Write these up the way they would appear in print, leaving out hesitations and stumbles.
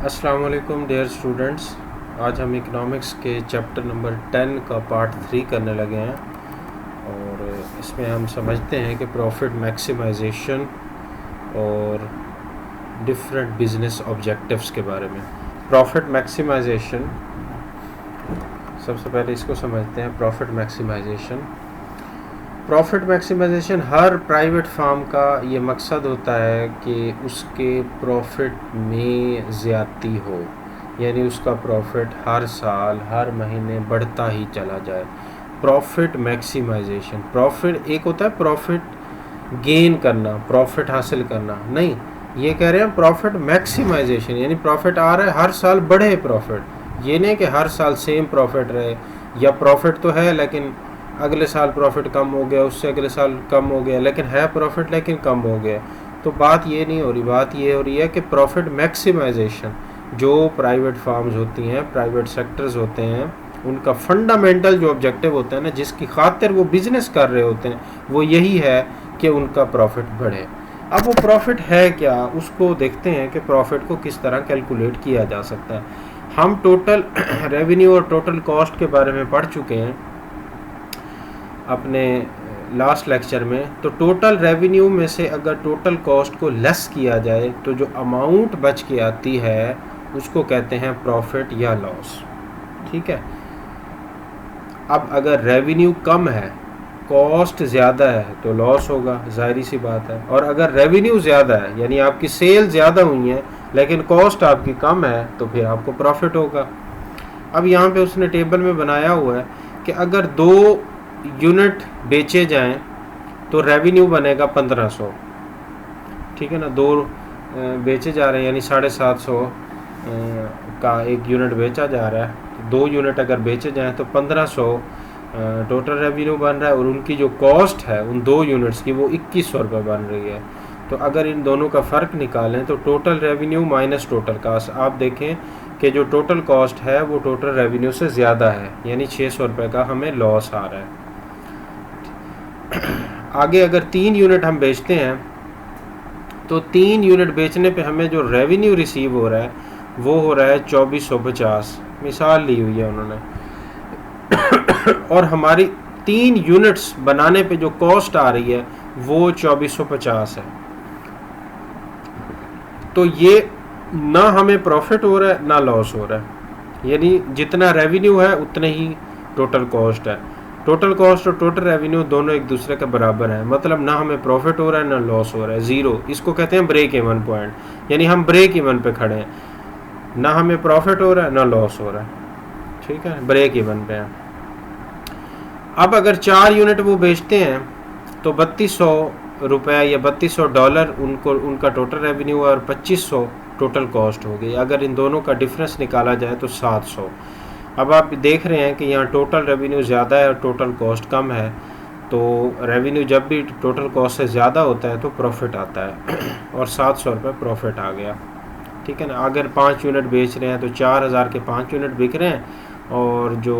अस्सलाम वालेकुम dear students. आज हम इकनॉमिक्स के चैप्टर नंबर 10 का पार्ट 3 करने लगे हैं और इसमें हम समझते हैं कि प्रॉफिट मैक्सिमाइजेशन और डिफरेंट बिजनेस ऑब्जेक्टिव्स के बारे में। प्रॉफिट मैक्सिमाइजेशन, सबसे पहले इसको समझते हैं। प्रॉफिट मैक्सिमाइजेशन हर प्राइवेट फार्म का ये मकसद होता है कि उसके प्रॉफिट में ज़्यादती हो, यानी उसका प्रॉफिट हर साल हर महीने बढ़ता ही चला जाए। प्रॉफिट मैक्सिमाइजेशन, प्रॉफिट एक होता है प्रॉफिट गेन करना, प्रॉफिट हासिल करना, नहीं, ये कह रहे हैं प्रॉफिट मैक्सिमाइजेशन, यानी प्रॉफिट आ रहा है हर साल बढ़े प्रॉफिट। ये नहीं कि हर साल सेम प्रॉफिट रहे, या प्रॉफिट तो है लेकिन अगले साल प्रॉफिट कम हो गया, उससे अगले साल कम हो गया, लेकिन है प्रॉफिट लेकिन कम हो गया। तो बात ये नहीं हो रही, बात ये हो रही है कि प्रॉफिट मैक्सिमाइजेशन जो प्राइवेट फार्म्स होती हैं, प्राइवेट सेक्टर्स होते हैं, उनका फंडामेंटल जो ऑब्जेक्टिव होता है ना, जिसकी खातिर वो बिज़नेस कर रहे होते हैं, वो यही है कि उनका प्रॉफिट बढ़े। अब वो प्रॉफिट है क्या, उसको देखते हैं कि प्रॉफिट को किस तरह कैलकुलेट किया जा सकता है। हम टोटल रेवेन्यू और टोटल कॉस्ट के बारे में पढ़ चुके हैं अपने लास्ट लेक्चर में। तो टोटल रेवेन्यू में से अगर टोटल कॉस्ट को लेस किया जाए तो जो अमाउंट बच के आती है उसको कहते हैं प्रॉफिट या लॉस। ठीक है। अब अगर रेवेन्यू कम है, कॉस्ट ज़्यादा है, तो लॉस होगा, जाहिर सी बात है। और अगर रेवेन्यू ज़्यादा है, यानी आपकी सेल ज़्यादा हुई है लेकिन कॉस्ट आपकी कम है, तो फिर आपको प्रॉफिट होगा। अब यहाँ पे उसने टेबल में बनाया हुआ है कि अगर 2 यूनिट बेचे जाएं तो रेवेन्यू बनेगा 1500। ठीक है ना, 2 बेचे जा रहे हैं, यानी 750 का एक यूनिट बेचा जा रहा है। 2 यूनिट अगर बेचे जाएं तो 1500 टोटल रेवेन्यू बन रहा है, और उनकी जो कॉस्ट है उन 2 यूनिट्स की वो 2100 रुपये बन रही है। तो अगर इन दोनों का फ़र्क निकालें तो total revenue minus total cast, आप देखें कि जो टोटल कॉस्ट है वो टोटल रेवेन्यू से ज़्यादा है, यानी 600 रुपये का हमें लॉस आ रहा है। आगे अगर 3 यूनिट हम बेचते हैं तो 3 यूनिट बेचने पे हमें जो रेवेन्यू रिसीव हो रहा है वो हो रहा है 2450, मिसाल ली हुई है उन्होंने। और हमारी 3 यूनिट्स बनाने पे जो कॉस्ट आ रही है वो 2450 है। तो ये ना हमें प्रॉफिट हो रहा है ना लॉस हो रहा है, यानी जितना रेवेन्यू है उतने ही टोटल कॉस्ट है। टोटल कॉस्ट और टोटल रेवेन्यू दोनों एक दूसरे के बराबर हैं, मतलब ना हमें प्रॉफिट हो रहा है ना लॉस हो रहा है, ज़ीरो। इसको कहते हैं ब्रेक इवन पॉइंट, यानी हम ब्रेक इवन पे खड़े हैं, ना हमें प्रॉफिट हो रहा है ना लॉस हो रहा है। ठीक है, ब्रेक इवन पे हैं। अब अगर 4 यूनिट वो बेचते हैं तो 3200 रुपये या $3200 उनको उनका टोटल रेवेन्यू है, और 2500 टोटल कॉस्ट हो गई। अगर इन दोनों का डिफरेंस निकाला जाए तो 700। अब आप देख रहे हैं कि यहाँ टोटल रेवेन्यू ज़्यादा है और टोटल कॉस्ट कम है, तो रेवेन्यू जब भी टोटल कॉस्ट से ज़्यादा होता है तो प्रॉफिट आता है और 700 रुपये प्रॉफिट आ गया। ठीक है ना। अगर 5 यूनिट बेच रहे हैं तो 4000 के 5 यूनिट बिक रहे हैं, और जो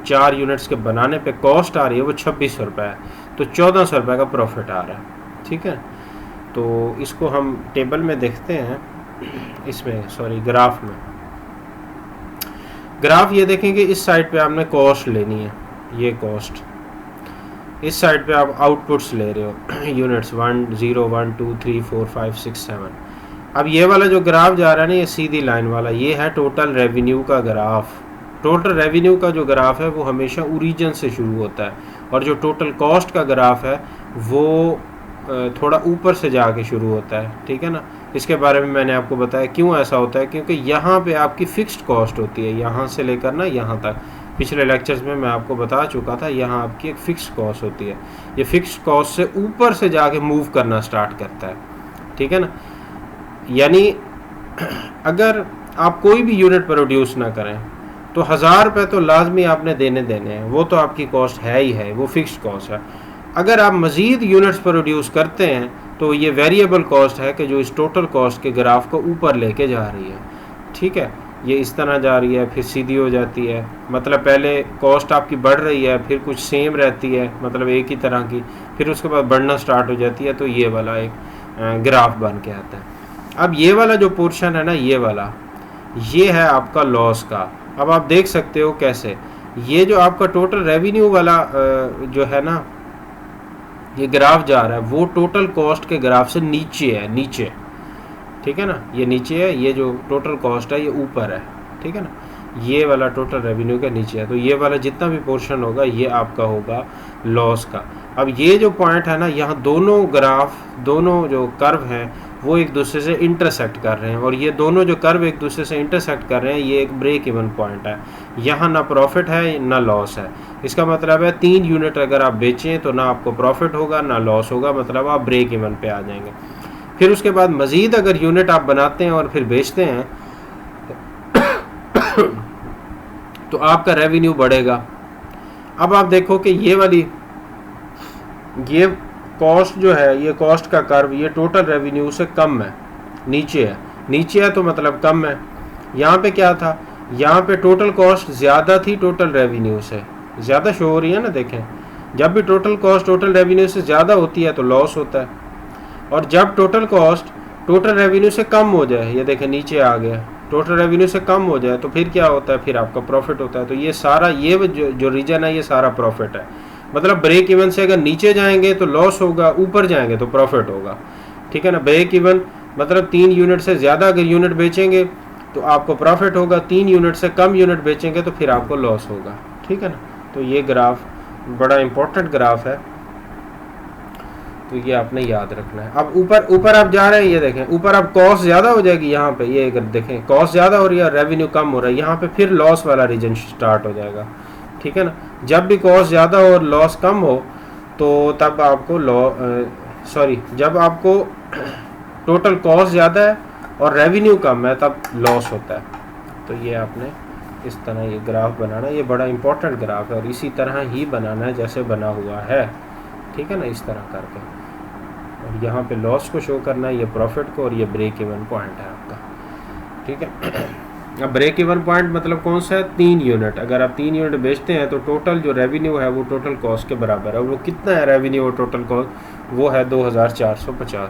4 यूनिट्स के बनाने पे कॉस्ट आ रही है वो 2600 रुपये है, तो 1400 रुपये का प्रॉफिट आ रहा है। ठीक है, तो इसको हम टेबल में देखते हैं, इसमें सॉरी ग्राफ में। ग्राफ ये देखेंगे, इस साइड पे आपने कॉस्ट लेनी है, ये कॉस्ट, इस साइड पे आप आउटपुट्स ले रहे हो यूनिट्स 1 0 1 2 3 4 5 6 7। अब ये वाला जो ग्राफ जा रहा है ना, ये सीधी लाइन वाला, ये है टोटल रेवेन्यू का ग्राफ। टोटल रेवेन्यू का जो ग्राफ है वो हमेशा ओरिजिन से शुरू होता है, और जो टोटल कॉस्ट का ग्राफ है वो थोड़ा ऊपर से जाके शुरू होता है। ठीक है ना, इसके बारे में मैंने आपको बताया क्यों ऐसा होता है, क्योंकि यहाँ पे आपकी फ़िक्स्ड कॉस्ट होती है, यहाँ से लेकर ना यहाँ तक। पिछले लेक्चर्स में मैं आपको बता चुका था, यहाँ आपकी एक फ़िक्स्ड कॉस्ट होती है, ये फ़िक्स्ड कॉस्ट से ऊपर से जाके मूव करना स्टार्ट करता है। ठीक है ना, यानी अगर आप कोई भी यूनिट प्रोड्यूस ना करें तो 1000 रुपये तो लाजमी आपने देने हैं, वो तो आपकी कॉस्ट है ही है, वो फिक्स्ड कॉस्ट है। अगर आप मज़ीद यूनिट्स प्रोड्यूस करते हैं तो ये वेरिएबल कॉस्ट है कि जो इस टोटल कॉस्ट के ग्राफ को ऊपर लेके जा रही है। ठीक है, ये इस तरह जा रही है, फिर सीधी हो जाती है, मतलब पहले कॉस्ट आपकी बढ़ रही है, फिर कुछ सेम रहती है, मतलब एक ही तरह की, फिर उसके बाद बढ़ना स्टार्ट हो जाती है, तो ये वाला एक ग्राफ बन के आता है। अब ये वाला जो पोर्शन है ना, ये वाला, ये है आपका लॉस का। अब आप देख सकते हो कैसे, ये जो आपका टोटल रेवेन्यू वाला जो है ना ये ग्राफ जा रहा है, वो टोटल कॉस्ट के ग्राफ से नीचे है, नीचे, ठीक है ना, ये नीचे है, ये जो टोटल कॉस्ट है ये ऊपर है, ठीक है ना, ये वाला टोटल रेवेन्यू का नीचे है, तो ये वाला जितना भी पोर्शन होगा ये आपका होगा लॉस का। अब ये जो पॉइंट है ना, यहाँ दोनों ग्राफ, दोनों जो कर्व हैं वो एक दूसरे से इंटरसेक्ट कर रहे हैं, और ये दोनों जो कर्व एक दूसरे से इंटरसेक्ट कर रहे हैं, ये एक ब्रेक इवन पॉइंट है। यहाँ ना प्रॉफिट है ना लॉस है। इसका मतलब है 3 यूनिट अगर आप बेचें तो ना आपको प्रॉफिट होगा ना लॉस होगा, मतलब आप ब्रेक इवन पे आ जाएंगे। फिर उसके बाद मज़ीद अगर यूनिट आप बनाते हैं और फिर बेचते हैं तो आपका रेवेन्यू बढ़ेगा। अब आप देखो कि ये वाली, ये कॉस्ट जो है, ये कॉस्ट का कर्व ये टोटल रेवेन्यू से कम है, नीचे है, नीचे है तो मतलब कम है। यहाँ पे क्या था, यहाँ पे टोटल कॉस्ट ज़्यादा थी टोटल रेवेन्यू से, ज़्यादा शो हो रही है ना, देखें, जब भी टोटल कॉस्ट टोटल रेवेन्यू से ज़्यादा होती है तो लॉस होता है, और जब टोटल कॉस्ट टोटल रेवेन्यू से कम हो जाए, ये देखें नीचे आ गया, टोटल रेवेन्यू से कम हो जाए तो फिर क्या होता है, फिर आपका प्रॉफिट होता है। तो ये सारा, ये जो रीजन है ये सारा प्रॉफिट है। मतलब ब्रेक इवन से अगर नीचे जाएंगे तो लॉस होगा, ऊपर जाएंगे तो प्रॉफिट होगा, ठीक है ना। ब्रेक इवन मतलब 3 यूनिट से ज़्यादा अगर यूनिट बेचेंगे तो आपको प्रॉफिट होगा, 3 यूनिट से कम यूनिट बेचेंगे तो फिर आपको लॉस होगा, ठीक है ना। तो ये ग्राफ बड़ा इंपॉर्टेंट ग्राफ है, तो ये आपने याद रखना है। अब ऊपर आप जा रहे हैं, ये देखें ऊपर अब कॉस्ट ज़्यादा हो जाएगी, यहाँ पे ये अगर देखें कॉस्ट ज़्यादा हो रही है, रेवेन्यू कम हो रहा है, यहाँ पे फिर लॉस वाला रीजन स्टार्ट हो जाएगा, ठीक है ना। जब भी कॉस्ट ज़्यादा हो और लॉस कम हो तो तब आपको जब आपको टोटल कॉस्ट ज़्यादा है और रेवेन्यू कम है तब लॉस होता है। तो ये आपने इस तरह ये ग्राफ बनाना, ये बड़ा इंपॉर्टेंट ग्राफ है और इसी तरह ही बनाना है जैसे बना हुआ है, ठीक है ना, इस तरह करके। और यहाँ पे लॉस को शो करना है, ये प्रॉफिट को, और ये ब्रेक इवन पॉइंट है आपका, ठीक है। अब ब्रेक इवन पॉइंट मतलब कौन सा है, 3 यूनिट। अगर आप 3 यूनिट बेचते हैं तो टोटल जो रेवेन्यू है वो टोटल कॉस्ट के बराबर है। वो कितना है रेवेन्यू और टोटल कॉस्ट, वो है 2450।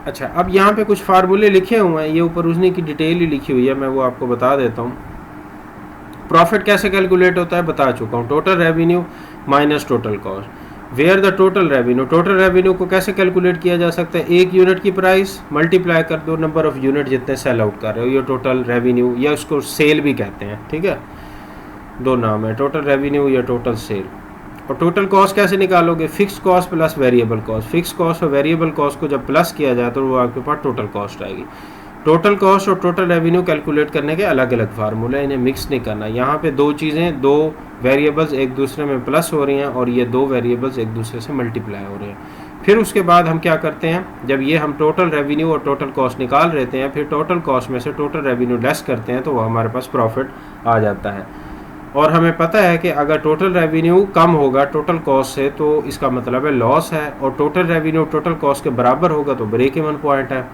अच्छा, अब यहाँ पे कुछ फार्मूले लिखे हुए हैं, ये ऊपर उसने की डिटेल ही लिखी हुई है, मैं वो आपको बता देता हूँ। प्रॉफिट कैसे कैलकुलेट होता है बता चुका हूँ, total revenue minus total cost. Where the total revenue, total revenue को कैसे कैलकुलेट किया जा सकता है, एक यूनिट की प्राइस मल्टीप्लाई कर दो नंबर ऑफ यूनिट जितने सेल आउट कर रहे हो, ये टोटल रेवेन्यू, या उसको सेल भी कहते हैं, ठीक है, दो नाम है, टोटल रेवेन्यू या टोटल सेल। और टोटल कॉस्ट कैसे निकालोगे, fix cost plus variable cost. Fix cost और वेरिएबल कॉस्ट को जब प्लस किया जाए तो वो आपके पास टोटल कॉस्ट आएगी। टोटल कॉस्ट और टोटल रेवेन्यू कैलकुलेट करने के अलग अलग फार्मूले, इन्हें मिक्स नहीं करना। यहाँ पे दो चीज़ें, दो वेरिएबल्स एक दूसरे में प्लस हो रही हैं और ये दो वेरिएबल्स एक दूसरे से मल्टीप्लाई हो रहे हैं। फिर उसके बाद हम क्या करते हैं, जब ये हम टोटल रेवेन्यू और टोटल कॉस्ट निकाल लेते हैं, फिर टोटल कॉस्ट में से टोटल रेवेन्यू लेस करते हैं तो वो हमारे पास प्रॉफिट आ जाता है। और हमें पता है कि अगर टोटल रेवेन्यू कम होगा टोटल कॉस्ट से तो इसका मतलब है लॉस है, और टोटल रेवेन्यू टोटल कॉस्ट के बराबर होगा तो ब्रेक इवन पॉइंट है।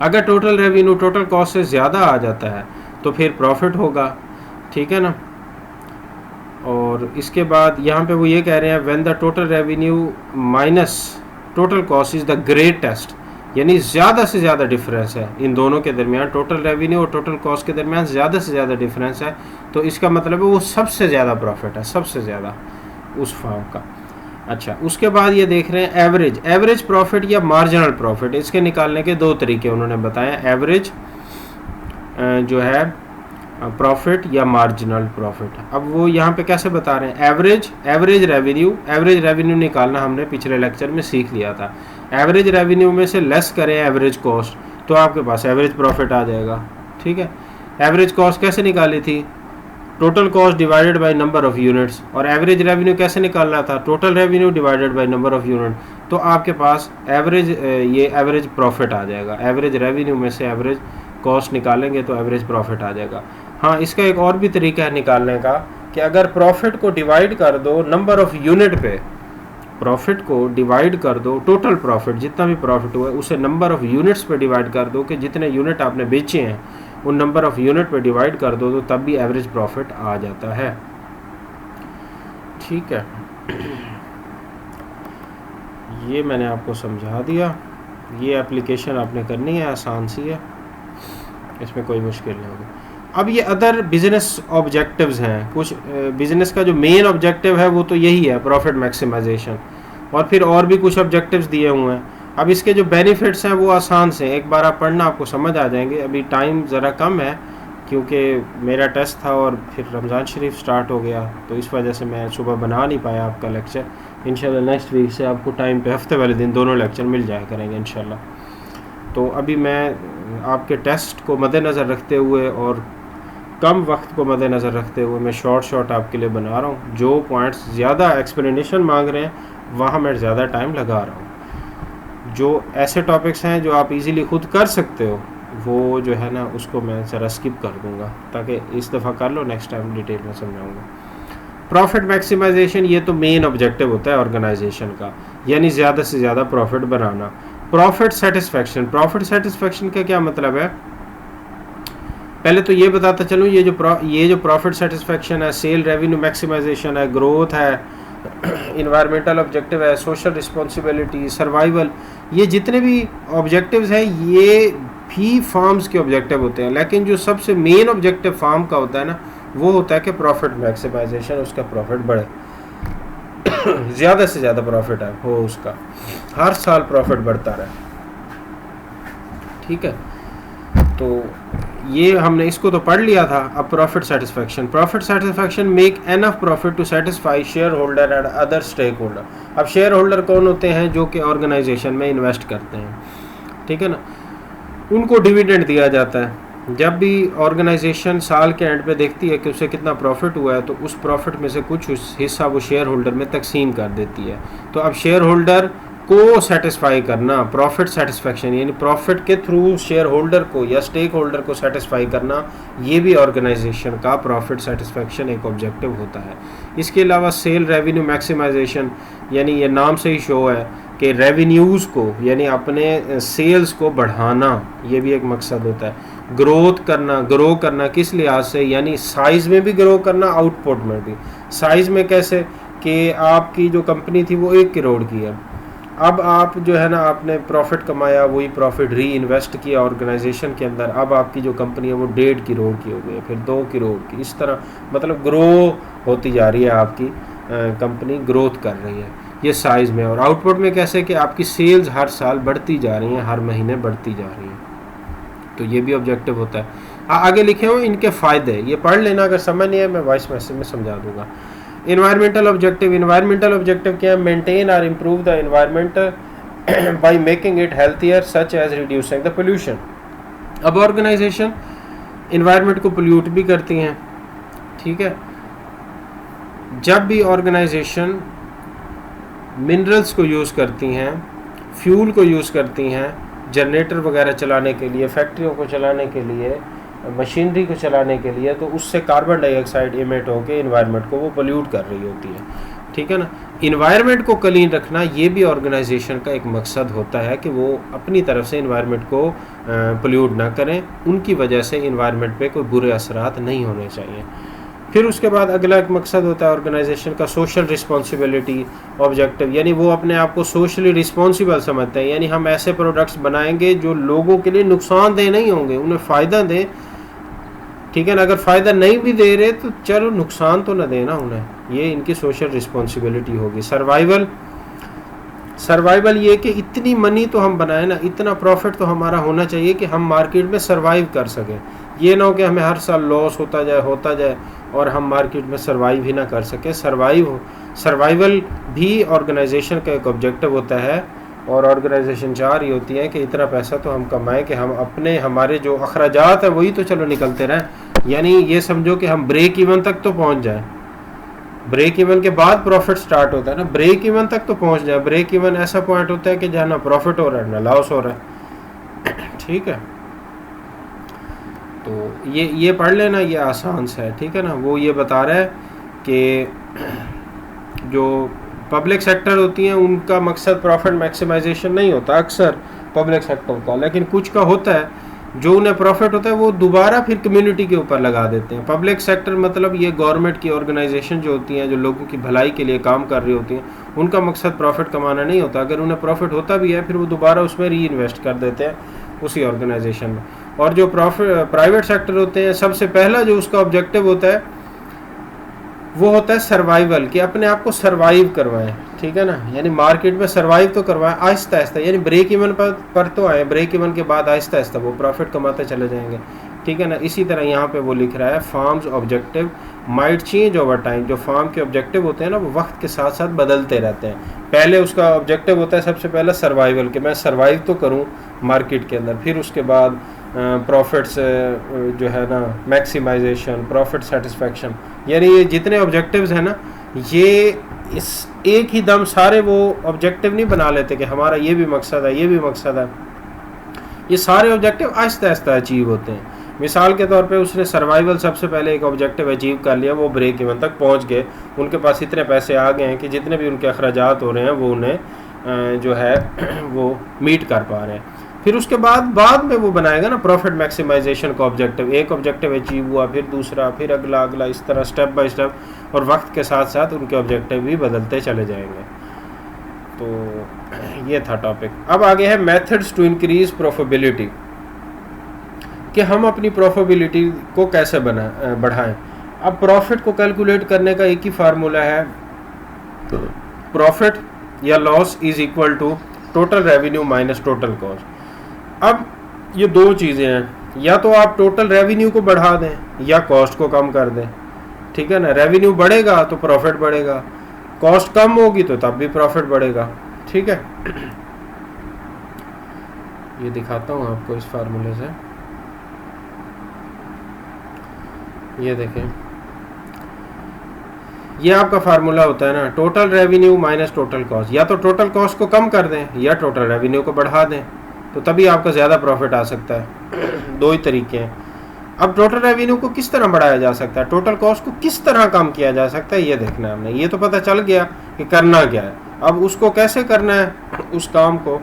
अगर टोटल रेवेन्यू टोटल कॉस्ट से ज़्यादा आ जाता है तो फिर प्रॉफिट होगा, ठीक है ना। और इसके बाद यहाँ पे वो ये कह रहे हैं when the total revenue minus total cost is the greatest, यानी ज़्यादा से ज़्यादा डिफरेंस है इन दोनों के दरमियान, टोटल रेवेन्यू और टोटल कॉस्ट के दरमियान ज़्यादा से ज़्यादा डिफरेंस है, तो इसका मतलब है वो सबसे ज़्यादा प्रॉफिट है, सबसे ज़्यादा उस फर्म का। अच्छा, उसके बाद ये देख रहे हैं एवरेज, एवरेज प्रॉफिट या मार्जिनल प्रॉफिट, इसके निकालने के दो तरीके उन्होंने बताए, एवरेज जो है प्रॉफिट या मार्जिनल प्रॉफिट। अब वो यहाँ पे कैसे बता रहे हैं, एवरेज रेवेन्यू निकालना हमने पिछले लेक्चर में सीख लिया था। एवरेज रेवेन्यू में से लेस करें एवरेज कॉस्ट तो आपके पास एवरेज प्रॉफिट आ जाएगा, ठीक है। एवरेज कॉस्ट कैसे निकाली थी, total cost divided by number of units, और एवरेज रेवेन्यू कैसे निकालना था, total revenue divided by number of unit, तो आपके पास एवरेज प्रॉफिट आ जाएगा। एवरेज रेवेन्यू में से एवरेज कॉस्ट निकालेंगे तो एवरेज प्रॉफिट आ जाएगा। हाँ, इसका एक और भी तरीका है निकालने का कि अगर प्रॉफिट को डिवाइड कर दो नंबर ऑफ यूनिट पे, प्रॉफिट को डिवाइड कर दो, टोटल प्रॉफिट जितना भी प्रॉफिट हुआ है उसे नंबर ऑफ यूनिट्स पे डिवाइड कर दो, कि जितने यूनिट आपने बेचे हैं उन नंबर ऑफ यूनिट पे डिवाइड कर दो, तो तब भी एवरेज प्रॉफिट आ जाता है, ठीक है। ये मैंने आपको समझा दिया। ये एप्लीकेशन आपने करनी है, आसान सी है, इसमें कोई मुश्किल नहीं होगी। अब ये अदर बिजनेस ऑब्जेक्टिव्स हैं। कुछ बिजनेस का जो मेन ऑब्जेक्टिव है वो तो यही है, प्रॉफिट मैक्सिमाइजेशन, और फिर और भी कुछ ऑब्जेक्टिव्स दिए हुए हैं। अब इसके जो बेनिफिट्स हैं वो आसान से, एक बार आप पढ़ना आपको समझ आ जाएंगे। अभी टाइम ज़रा कम है क्योंकि मेरा टेस्ट था और फिर रमज़ान शरीफ स्टार्ट हो गया, तो इस वजह से मैं सुबह बना नहीं पाया आपका लेक्चर। इंशाल्लाह नेक्स्ट वीक से आपको टाइम पे हफ्ते वाले दिन दोनों लेक्चर मिल जाया करेंगे इंशाल्लाह। तो अभी मैं आपके टेस्ट को मद्देनज़र रखते हुए और कम वक्त को मद्देनज़र रखते हुए मैं शॉर्ट आपके लिए बना रहा हूँ। जो पॉइंट्स ज़्यादा एक्सप्लेनेशन मांग रहे हैं वहाँ मैं ज़्यादा टाइम लगा रहा हूँ। जो ऐसे टॉपिक्स हैं जो आप इजीली खुद कर सकते हो वो जो है ना उसको मैं ज़रा स्किप कर दूँगा, ताकि इस दफ़ा कर लो, नेक्स्ट टाइम डिटेल में समझाऊँगा। प्रॉफिट मैक्सिमाइजेशन ये तो मेन ऑब्जेक्टिव होता है ऑर्गेनाइजेशन का, यानी ज़्यादा से ज़्यादा प्रॉफिट बनाना। प्रॉफिट सेटिस्फेक्शन का क्या मतलब है? पहले तो ये बताता चलूँ, ये जो प्रॉफिट सेटिस्फेक्शन है, सेल रेवेन्यू मैक्सिमाइजेशन है, ग्रोथ है, इन्वायरमेंटल ऑब्जेक्टिव है, सोशल रिस्पॉन्सिबिलिटी, सर्वाइवल, ये जितने भी ऑब्जेक्टिव्स हैं ये भी फार्म्स के ऑब्जेक्टिव होते हैं। लेकिन जो सबसे मेन ऑब्जेक्टिव फार्म का होता है ना वो होता है कि प्रॉफिट मैक्सिमाइजेशन, उसका प्रॉफिट बढ़े, ज़्यादा से ज़्यादा प्रॉफिट है हो, उसका हर साल प्रॉफिट बढ़ता रहे। ठीक है, तो ये हमने इसको तो पढ़ लिया था। अब profit satisfaction make enough profit to satisfy shareholder and other stakeholder. अब शेयर होल्डर कौन होते हैं? जो कि ऑर्गेनाइजेशन में इन्वेस्ट करते हैं, ठीक है ना, उनको डिविडेंड दिया जाता है। जब भी ऑर्गेनाइजेशन साल के एंड पे देखती है कि उसे कितना प्रॉफिट हुआ है तो उस प्रॉफिट में से कुछ हिस्सा वो शेयर होल्डर में तकसीम कर देती है। तो अब शेयर होल्डर को सेटिस्फाई करना, प्रॉफिट सेटिस्फेक्शन, यानी प्रॉफिट के थ्रू शेयर होल्डर को या स्टेक होल्डर को सेटिस्फाई करना, ये भी ऑर्गेनाइजेशन का प्रॉफिट सेटिस्फेक्शन एक ऑब्जेक्टिव होता है। इसके अलावा सेल रेवेन्यू मैक्सिमाइजेशन, यानी ये नाम से ही शो है कि रेवेन्यूज़ को यानी अपने सेल्स को बढ़ाना, ये भी एक मकसद होता है। ग्रो करना किस लिहाज से? यानी साइज़ में भी ग्रो करना, आउटपुट में भी। साइज़ में कैसे कि आपकी जो कंपनी थी वो 1 करोड़ की है, अब आप जो है ना आपने प्रॉफिट कमाया, वही प्रॉफिट री इन्वेस्ट किया ऑर्गेनाइजेशन के अंदर, अब आपकी जो कंपनी है वो 1.5 करोड़ की हो गई है, फिर 2 करोड़ की, इस तरह मतलब ग्रो होती जा रही है आपकी कंपनी, ग्रोथ कर रही है, ये साइज़ में। और आउटपुट में कैसे कि आपकी सेल्स हर साल बढ़ती जा रही हैं, हर महीने बढ़ती जा रही हैं, तो ये भी ऑब्जेक्टिव होता है। आगे लिखे हो इनके फ़ायदे, ये पढ़ लेना, अगर समझ नहीं है मैं वॉइस मैसेज में समझा दूंगा। इन्वायरमेंटल ऑब्जेक्टिव क्या है? मेंटेन और improve the environment by making it healthier such as reducing the pollution. अब ऑर्गेनाइजेशन इन्वायरमेंट को पोल्यूट भी करती हैं, ठीक है। जब भी ऑर्गेनाइजेशन मिनरल्स को यूज़ करती हैं, फ्यूल को यूज़ करती हैं, जनरेटर वगैरह चलाने के लिए, फैक्ट्रियों को चलाने के लिए, मशीनरी को चलाने के लिए, तो उससे कार्बन डाइऑक्साइड इमिट होकर इन्वायरमेंट को वो पोल्यूट कर रही होती है, ठीक है ना। इन्वायरमेंट को क्लीन रखना ये भी ऑर्गेनाइजेशन का एक मकसद होता है कि वो अपनी तरफ से इन्वायरमेंट को पोल्यूट ना करें, उनकी वजह से इन्वायरमेंट पे कोई बुरे असरात नहीं होने चाहिए। फिर उसके बाद अगला एक मकसद होता है ऑर्गेनाइजेशन का सोशल रिस्पॉन्सिबिलिटी ऑब्जेक्टिव, यानी वो अपने आप को सोशली रिस्पॉन्सिबल समझते हैं, यानी हम ऐसे प्रोडक्ट्स बनाएंगे जो लोगों के लिए नुकसानदेह नहीं होंगे, उन्हें फ़ायदा दें, ठीक है ना। अगर फ़ायदा नहीं भी दे रहे तो चलो नुकसान तो ना देना उन्हें, ये इनकी सोशल रिस्पॉन्सिबिलिटी होगी। सर्वाइवल ये कि इतनी मनी तो हम बनाए ना, इतना प्रॉफिट तो हमारा होना चाहिए कि हम मार्केट में सर्वाइव कर सकें, ये ना हो कि हमें हर साल लॉस होता जाए और हम मार्केट में सर्वाइव ही ना कर सकें। सर्वाइवल भी ऑर्गेनाइजेशन का एक ऑब्जेक्टिव होता है, और ऑर्गेनाइजेशन चाह रही होती है कि इतना पैसा तो हम कमाएं कि हम हमारे जो अखराजात है वही तो चलो निकलते रहें, यानी ये समझो कि हम ब्रेक इवन तक तो पहुंच जाएं। ब्रेक इवन के बाद प्रॉफिट स्टार्ट होता है ना, ब्रेक इवन तक तो पहुंच जाए। ब्रेक इवन ऐसा पॉइंट होता है कि जहाँ ना प्रॉफिट हो रहा है ना लॉस हो रहा है, ठीक है। तो ये पढ़ लेना, ये आसान सा है, ठीक है ना। वो ये बता रहा है कि जो पब्लिक सेक्टर होती हैं उनका मकसद प्रॉफिट मैक्सिमाइजेशन नहीं होता अक्सर पब्लिक सेक्टर का, लेकिन कुछ का होता है जो उन्हें प्रॉफिट होता है वो दोबारा फिर कम्युनिटी के ऊपर लगा देते हैं। पब्लिक सेक्टर मतलब ये गवर्नमेंट की ऑर्गेनाइजेशन जो होती हैं, जो लोगों की भलाई के लिए काम कर रही होती हैं, उनका मकसद प्रॉफिट कमाना नहीं होता। अगर उन्हें प्रॉफिट होता भी है फिर वो दोबारा उसमें री इन्वेस्ट कर देते हैं उसी ऑर्गेनाइजेशन में। और जो प्राइवेट सेक्टर होते हैं, सबसे पहला जो उसका ऑब्जेक्टिव होता है वो होता है सर्वाइवल, कि अपने आप को सर्वाइव करवाएं, ठीक है ना, यानी मार्केट में सर्वाइव तो करवाएं आहिस्ता आहिस्ता, यानी ब्रेक इवन पर तो आए, ब्रेक इवन के बाद आहिस्ता आहिस्ता वो प्रॉफिट कमाते चले जाएंगे, ठीक है ना। इसी तरह यहाँ पे वो लिख रहा है farms objective might change over time. जो फार्म के ऑब्जेक्टिव होते हैं ना वो वक्त के साथ साथ बदलते रहते हैं। पहले उसका ऑब्जेक्टिव होता है सबसे पहला सर्वाइवल, कि मैं सर्वाइव तो करूँ मार्केट के अंदर, फिर उसके बाद प्रॉफिट्स जो है ना मैक्सिमाइजेशन, प्रॉफिट सेटिस्फैक्शन, यानी ये जितने ऑब्जेक्टिव्स हैं ना ये इस एक ही दम सारे वो ऑब्जेक्टिव नहीं बना लेते कि हमारा ये भी मकसद है, ये भी मकसद है। ये सारे ऑब्जेक्टिव आहिस्ता आहिस्ता अचीव होते हैं। मिसाल के तौर पे उसने सर्वाइवल सबसे पहले एक ऑब्जेक्टिव अचीव कर लिया, वो ब्रेक इवन तक पहुंच गए, उनके पास इतने पैसे आ गए हैं कि जितने भी उनके अखराजात हो रहे हैं वो उन्हें जो है वो मीट कर पा रहे हैं। फिर उसके बाद में वो बनाएगा ना प्रॉफिट मैक्सिमाइजेशन का ऑब्जेक्टिव। एक ऑब्जेक्टिव अचीव हुआ, फिर दूसरा, फिर अगला अगला, इस तरह स्टेप बाय स्टेप, और वक्त के साथ साथ उनके ऑब्जेक्टिव भी बदलते चले जाएंगे। तो ये था टॉपिक। अब आगे है मेथड्स टू इंक्रीज प्रॉफिटेबिलिटी, कि हम अपनी प्रॉफिटेबिलिटी को कैसे बढ़ाएं। अब प्रॉफिट को कैलकुलेट करने का एक ही फार्मूला है, प्रॉफिट या loss is equal to total revenue minus total cost. अब ये दो चीज़ें हैं, या तो आप टोटल रेवेन्यू को बढ़ा दें या कॉस्ट को कम कर दें, ठीक है ना। रेवेन्यू बढ़ेगा तो प्रॉफिट बढ़ेगा, कॉस्ट कम होगी तो तब भी प्रॉफिट बढ़ेगा, ठीक है। ये दिखाता हूँ आपको इस फार्मूले से, ये देखें, ये आपका फार्मूला होता है ना, total revenue minus total cost. या तो टोटल कॉस्ट को कम कर दें या टोटल रेवेन्यू को बढ़ा दें, तो तभी आपका ज़्यादा प्रॉफिट आ सकता है। दो ही तरीके हैं। अब टोटल रेवेन्यू को किस तरह बढ़ाया जा सकता है, टोटल कॉस्ट को किस तरह कम किया जा सकता है, ये देखना है हमने। ये तो पता चल गया कि करना क्या है, अब उसको कैसे करना है उस काम को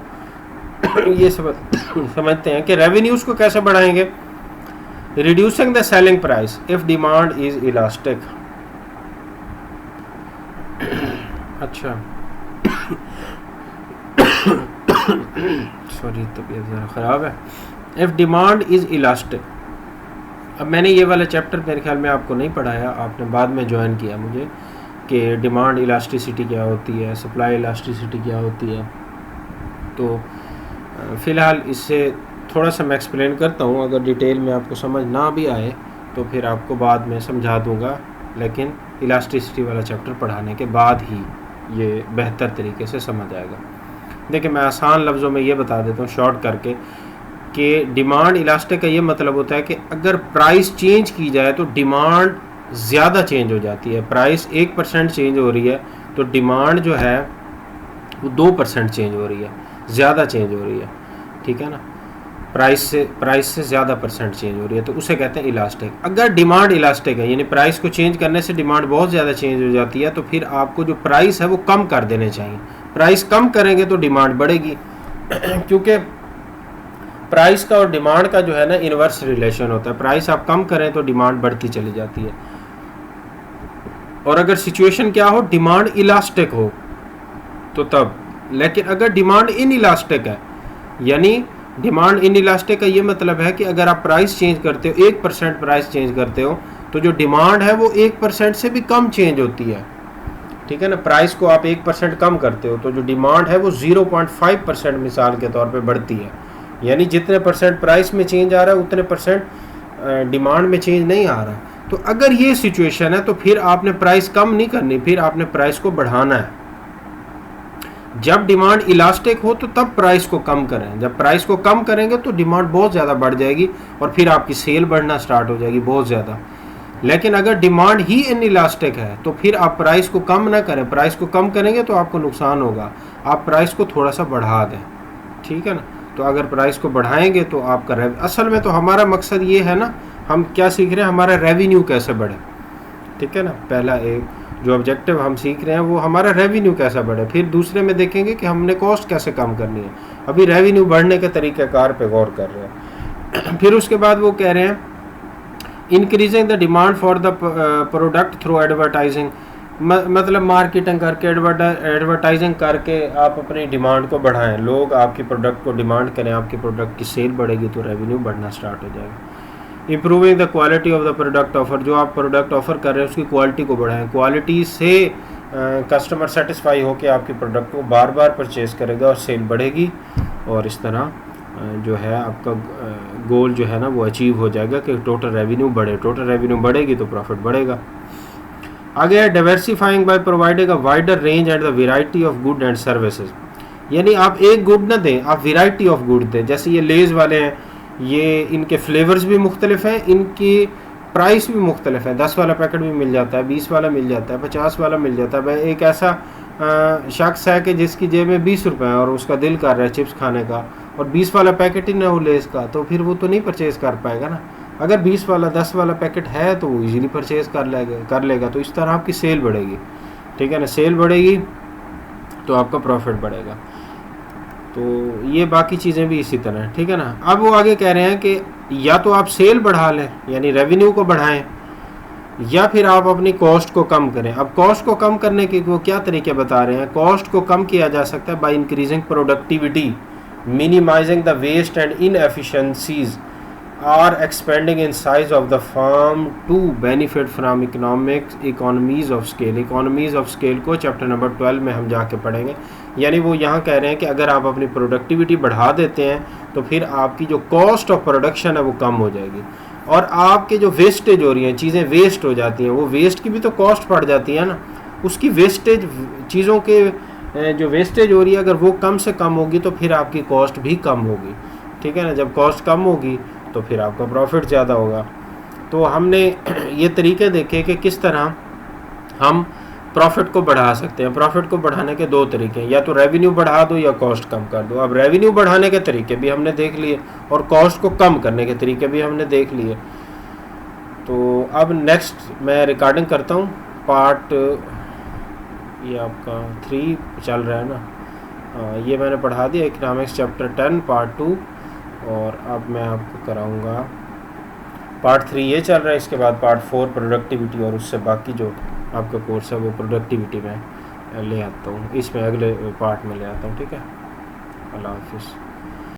ये समझते हैं कि रेवेन्यूज को कैसे बढ़ाएंगे। Reducing the selling price if demand is elastic. अच्छा सॉरी तबीयत ज़रा ख़राब है। इफ़ डिमांड इज़ इलास्टिक, अब मैंने ये वाला चैप्टर मेरे ख्याल में आपको नहीं पढ़ाया, आपने बाद में ज्वाइन किया मुझे, कि डिमांड इलास्टिसिटी क्या होती है, सप्लाई इलास्टिसिटी क्या होती है। तो फ़िलहाल इससे थोड़ा सा मैं एक्सप्लेन करता हूँ, अगर डिटेल में आपको समझ ना भी आए तो फिर आपको बाद में समझा दूँगा, लेकिन इलास्टिसिटी वाला चैप्टर पढ़ाने के बाद ही ये बेहतर तरीके से समझ आएगा। देखिए मैं आसान लफ्ज़ों में ये बता देता हूँ शॉर्ट करके, कि डिमांड इलास्टिक का ये मतलब होता है कि अगर प्राइस चेंज की जाए तो डिमांड ज़्यादा चेंज हो जाती है। प्राइस 1% चेंज हो रही है तो डिमांड जो है वो 2% चेंज हो रही है, ज़्यादा चेंज हो रही है, ठीक है ना। प्राइस से ज़्यादा परसेंट चेंज हो रही है तो उसे कहते हैं इलास्टिक। अगर डिमांड इलास्टिक है, यानी प्राइस को चेंज करने से डिमांड बहुत ज़्यादा चेंज हो जाती है, तो फिर आपको जो प्राइस है वो कम कर देने चाहिए। प्राइस कम करेंगे तो डिमांड बढ़ेगी क्योंकि प्राइस का और डिमांड का जो है ना इन्वर्स रिलेशन होता है। प्राइस आप कम करें तो डिमांड बढ़ती चली जाती है। और अगर सिचुएशन क्या हो, डिमांड इलास्टिक हो तो तब। लेकिन अगर डिमांड इन इलास्टिक है, यानी डिमांड इन इलास्टिक का ये मतलब है कि अगर आप प्राइस चेंज करते हो, 1% प्राइस चेंज करते हो, तो जो डिमांड है वो 1% से भी कम चेंज होती है, ठीक है ना। प्राइस को आप 1% कम करते हो तो जो डिमांड है वो 0.5% मिसाल के तौर पे बढ़ती है। यानी जितने परसेंट प्राइस में चेंज आ रहा है उतने परसेंट डिमांड में चेंज नहीं आ रहा। तो अगर ये सिचुएशन है तो फिर आपने प्राइस कम नहीं करनी, फिर आपने प्राइस को बढ़ाना है। जब डिमांड इलास्टिक हो तो तब प्राइस को कम करें। जब प्राइस को कम करेंगे तो डिमांड बहुत ज़्यादा बढ़ जाएगी और फिर आपकी सेल बढ़ना स्टार्ट हो जाएगी बहुत ज़्यादा। लेकिन अगर डिमांड ही इन इलास्टिक है तो फिर आप प्राइस को कम ना करें। प्राइस को कम करेंगे तो आपको नुकसान होगा, आप प्राइस को थोड़ा सा बढ़ा दें, ठीक है ना। तो अगर प्राइस को बढ़ाएंगे तो आपका असल में तो हमारा मकसद ये है ना, हम क्या सीख रहे हैं, हमारा रेवेन्यू कैसे बढ़े, ठीक है ना। पहला एक जो ऑब्जेक्टिव हम सीख रहे हैं वो हमारा रेवेन्यू कैसा बढ़े। फिर दूसरे में देखेंगे कि हमने कॉस्ट कैसे कम करनी है। अभी रेवेन्यू बढ़ने के तरीक़ेकार पे गौर कर रहे हैं। फिर उसके बाद वो कह रहे हैं increasing the demand for the product through advertising, मतलब मार्केटिंग करके एडवर्टाइजिंग करके आप अपनी डिमांड को बढ़ाएं, लोग आपके प्रोडक्ट को डिमांड करें, आपके प्रोडक्ट की सेल बढ़ेगी तो रेवेन्यू बढ़ना स्टार्ट हो जाएगा। Improving the quality of the product offer, जो आप प्रोडक्ट ऑफर कर रहे हैं उसकी क्वालिटी को बढ़ाएं, क्वालिटी से कस्टमर सेटिस्फाई होकर आपके प्रोडक्ट को बार बार परचेज करेगा और सेल बढ़ेगी, और इस तरह जो है आपका गोल जो है ना वो अचीव हो जाएगा कि टोटल रेवेन्यू बढ़े, टोटल रेवेन्यू बढ़ेगी तो प्रॉफिट बढ़ेगा। आगे है diversifying by providing a wider range and the variety of good and services, यानी आप एक गुड ना दें, आप वैरायटी ऑफ गुड दें। जैसे ये लेज़ वाले हैं, ये इनके फ्लेवर्स भी मुख्तलिफ हैं, इनकी प्राइस भी मुख्तलिफ है, 10 वाला पैकेट भी मिल जाता है, 20 वाला मिल जाता है, 50 वाला मिल जाता है। भाई एक ऐसा शख्स है कि जिसकी जेब में 20 रुपये है और उसका दिल कर रहा है चिप्स खाने का, और 20 वाला पैकेट ही ना हो लेस का, तो फिर वो तो नहीं परचेज़ कर पाएगा ना। अगर 20 वाला 10 वाला पैकेट है तो वो इजीली परचेज़ कर लेगा। तो इस तरह आपकी सेल बढ़ेगी, ठीक है ना, सेल बढ़ेगी तो आपका प्रॉफिट बढ़ेगा। तो ये बाकी चीज़ें भी इसी तरह, ठीक है ना। अब वो आगे कह रहे हैं कि या तो आप सेल बढ़ा लें यानी रेवेन्यू को बढ़ाएं, या फिर आप अपनी कॉस्ट को कम करें। अब कॉस्ट को कम करने के वो क्या तरीके बता रहे हैं। कॉस्ट को कम किया जा सकता है by increasing productivity, minimizing the waste and inefficiencies, or expanding in size of the firm to benefit from economies of scale. Economies of scale को चैप्टर नंबर 12 में हम जाके पढ़ेंगे। यानी वो यहाँ कह रहे हैं कि अगर आप अपनी प्रोडक्टिविटी बढ़ा देते हैं तो फिर आपकी जो कॉस्ट ऑफ प्रोडक्शन है वो कम हो जाएगी, और आपके जो वेस्टेज हो रही हैं, चीज़ें वेस्ट हो जाती हैं, वो वेस्ट की भी तो कॉस्ट पड़ जाती है ना। उसकी वेस्टेज, चीज़ों के जो वेस्टेज हो रही है अगर वो कम से कम होगी तो फिर आपकी कॉस्ट भी कम होगी, ठीक है ना। जब कॉस्ट कम होगी तो फिर आपका प्रॉफिट ज़्यादा होगा। तो हमने ये तरीके देखे कि किस तरह हम प्रॉफिट को बढ़ा सकते हैं। प्रॉफिट को बढ़ाने के दो तरीके हैं, या तो रेवेन्यू बढ़ा दो या कॉस्ट कम कर दो। अब रेवेन्यू बढ़ाने के तरीके भी हमने देख लिए और कॉस्ट को कम करने के तरीके भी हमने देख लिए। तो अब नेक्स्ट मैं रिकॉर्डिंग करता हूँ पार्ट, ये आपका 3 चल रहा है ना, ये मैंने पढ़ा दिया इकोनॉमिक्स चैप्टर 10 पार्ट 2, और अब मैं आपको कराऊंगा पार्ट 3 ये चल रहा है, इसके बाद पार्ट 4 प्रोडक्टिविटी, और उससे बाकी जो आपका कोर्स है वो प्रोडक्टिविटी में ले आता हूँ, इसमें अगले पार्ट में ले आता हूँ, ठीक है। अल्लाह हाफिज़।